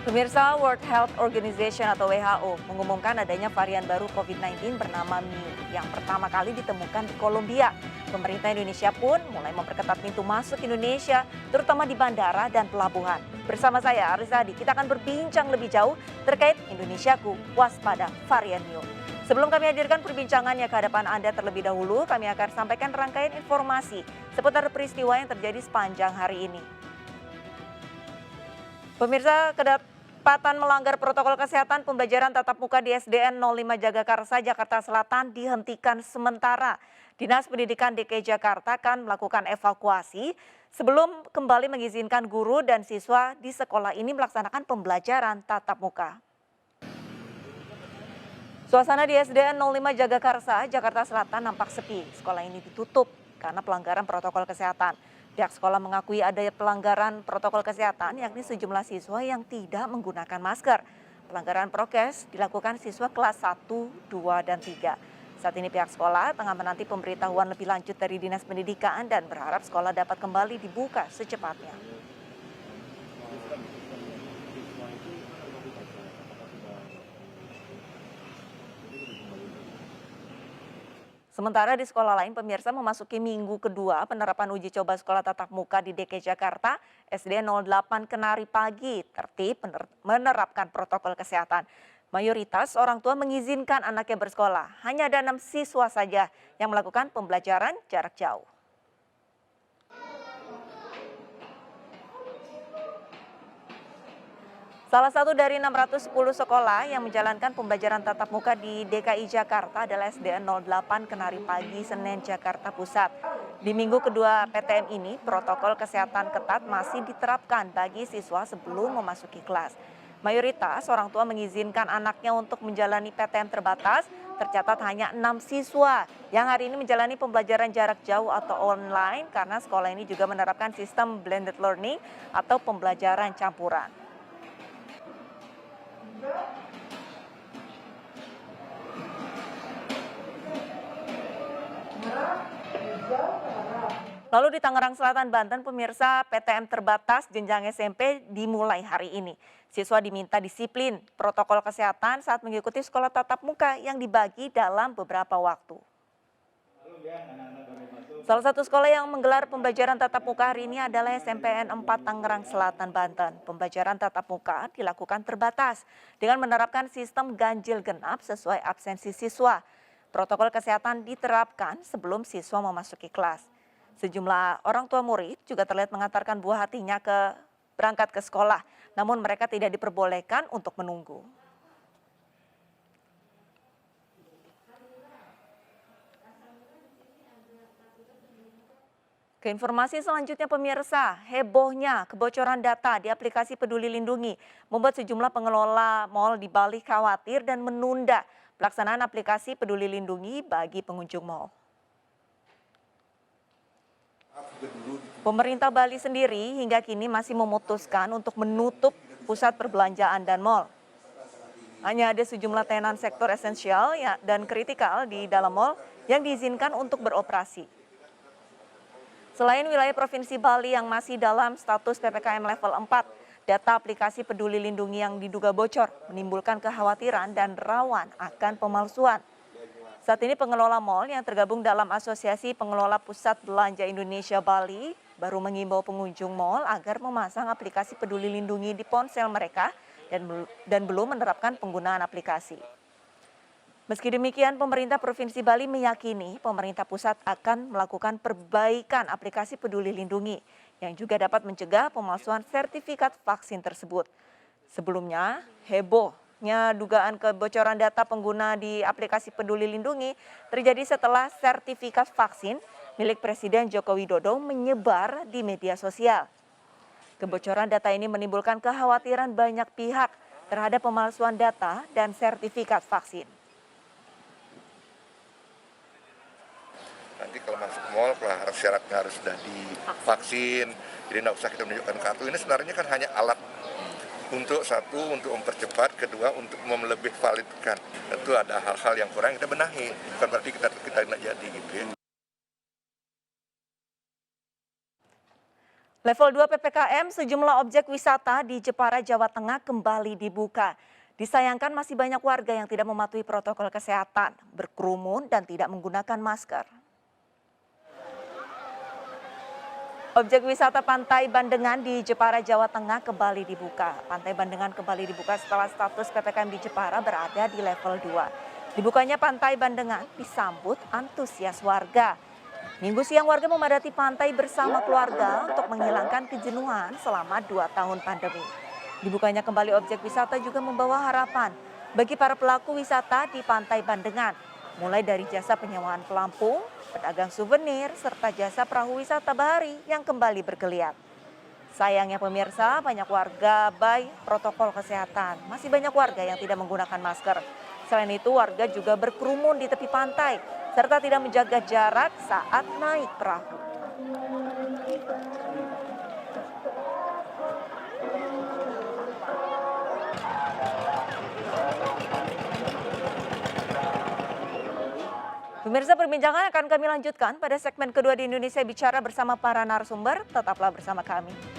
Pemirsa, World Health Organization atau WHO mengumumkan adanya varian baru COVID-19 bernama Mu yang pertama kali ditemukan di Kolombia. Pemerintah Indonesia pun mulai memperketat pintu masuk Indonesia, terutama di bandara dan pelabuhan. Bersama saya, Arizadi, kita akan berbincang lebih jauh terkait Indonesiaku waspada varian Mu. Sebelum kami hadirkan perbincangannya ke hadapan Anda terlebih dahulu, kami akan sampaikan rangkaian informasi seputar peristiwa yang terjadi sepanjang hari ini. Pemirsa, kedapatan melanggar protokol kesehatan pembelajaran tatap muka di SDN 05 Jagakarsa, Jakarta Selatan dihentikan sementara. Dinas Pendidikan DKI Jakarta akan melakukan evakuasi sebelum kembali mengizinkan guru dan siswa di sekolah ini melaksanakan pembelajaran tatap muka. Suasana di SDN 05 Jagakarsa, Jakarta Selatan nampak sepi. Sekolah ini ditutup karena pelanggaran protokol kesehatan. Pihak sekolah mengakui ada pelanggaran protokol kesehatan, yakni sejumlah siswa yang tidak menggunakan masker. Pelanggaran prokes dilakukan siswa kelas 1, 2, dan 3. Saat ini pihak sekolah tengah menanti pemberitahuan lebih lanjut dari Dinas Pendidikan dan berharap sekolah dapat kembali dibuka secepatnya. Sementara di sekolah lain, pemirsa, memasuki minggu kedua penerapan uji coba sekolah tatap muka di DKI Jakarta, SD 08 Kenari Pagi tertib menerapkan protokol kesehatan. Mayoritas orang tua mengizinkan anaknya bersekolah. Hanya ada 6 siswa saja yang melakukan pembelajaran jarak jauh. Salah satu dari 610 sekolah yang menjalankan pembelajaran tatap muka di DKI Jakarta adalah SDN 08 Kenari Pagi, Senen, Jakarta Pusat. Di minggu kedua PTM ini, protokol kesehatan ketat masih diterapkan bagi siswa sebelum memasuki kelas. Mayoritas orang tua mengizinkan anaknya untuk menjalani PTM terbatas, tercatat hanya 6 siswa yang hari ini menjalani pembelajaran jarak jauh atau online karena sekolah ini juga menerapkan sistem blended learning atau pembelajaran campuran. Lalu di Tangerang Selatan, Banten, pemirsa, PTM terbatas jenjang SMP dimulai hari ini. Siswa diminta disiplin protokol kesehatan saat mengikuti sekolah tatap muka yang dibagi dalam beberapa waktu. Salah satu sekolah yang menggelar pembelajaran tatap muka hari ini adalah SMPN 4 Tangerang Selatan, Banten. Pembelajaran tatap muka dilakukan terbatas dengan menerapkan sistem ganjil genap sesuai absensi siswa. Protokol kesehatan diterapkan sebelum siswa memasuki kelas. Sejumlah orang tua murid juga terlihat mengantarkan buah hatinya berangkat ke sekolah, namun mereka tidak diperbolehkan untuk menunggu. Ke informasi selanjutnya, pemirsa, hebohnya kebocoran data di aplikasi Peduli Lindungi membuat sejumlah pengelola mal di Bali khawatir dan menunda pelaksanaan aplikasi Peduli Lindungi bagi pengunjung mal. Pemerintah Bali sendiri hingga kini masih memutuskan untuk menutup pusat perbelanjaan dan mal. Hanya ada sejumlah tenan sektor esensial dan kritikal di dalam mal yang diizinkan untuk beroperasi. Selain wilayah Provinsi Bali yang masih dalam status PPKM level 4, data aplikasi Peduli Lindungi yang diduga bocor menimbulkan kekhawatiran dan rawan akan pemalsuan. Saat ini pengelola mal yang tergabung dalam Asosiasi Pengelola Pusat Belanja Indonesia Bali baru mengimbau pengunjung mal agar memasang aplikasi Peduli Lindungi di ponsel mereka dan belum menerapkan penggunaan aplikasi. Meski demikian, pemerintah Provinsi Bali meyakini pemerintah pusat akan melakukan perbaikan aplikasi Peduli Lindungi yang juga dapat mencegah pemalsuan sertifikat vaksin tersebut. Sebelumnya, hebohnya dugaan kebocoran data pengguna di aplikasi Peduli Lindungi terjadi setelah sertifikat vaksin milik Presiden Joko Widodo menyebar di media sosial. Kebocoran data ini menimbulkan kekhawatiran banyak pihak terhadap pemalsuan data dan sertifikat vaksin. Nanti kalau masuk mall, syaratnya harus sudah divaksin, jadi tidak usah kita menunjukkan kartu. Ini sebenarnya kan hanya alat untuk satu, untuk mempercepat, kedua, untuk lebih validkan. Tentu ada hal-hal yang kurang kita benahi, bukan berarti kita tidak jadi gitu ya. Level 2 PPKM, sejumlah objek wisata di Jepara, Jawa Tengah kembali dibuka. Disayangkan masih banyak warga yang tidak mematuhi protokol kesehatan, berkerumun dan tidak menggunakan masker. Objek wisata Pantai Bandengan di Jepara, Jawa Tengah kembali dibuka. Pantai Bandengan kembali dibuka setelah status PPKM di Jepara berada di level 2. Dibukanya Pantai Bandengan disambut antusias warga. Minggu siang warga memadati pantai bersama keluarga untuk menghilangkan kejenuhan selama 2 tahun pandemi. Dibukanya kembali objek wisata juga membawa harapan bagi para pelaku wisata di Pantai Bandengan, mulai dari jasa penyewaan pelampung, pedagang souvenir, serta jasa perahu wisata bahari yang kembali bergeliat. Sayangnya pemirsa, banyak warga abai protokol kesehatan. Masih banyak warga yang tidak menggunakan masker. Selain itu, warga juga berkerumun di tepi pantai, serta tidak menjaga jarak saat naik perahu. Pemirsa, perbincangan akan kami lanjutkan pada segmen kedua di Indonesia Bicara bersama para narasumber. Tetaplah bersama kami.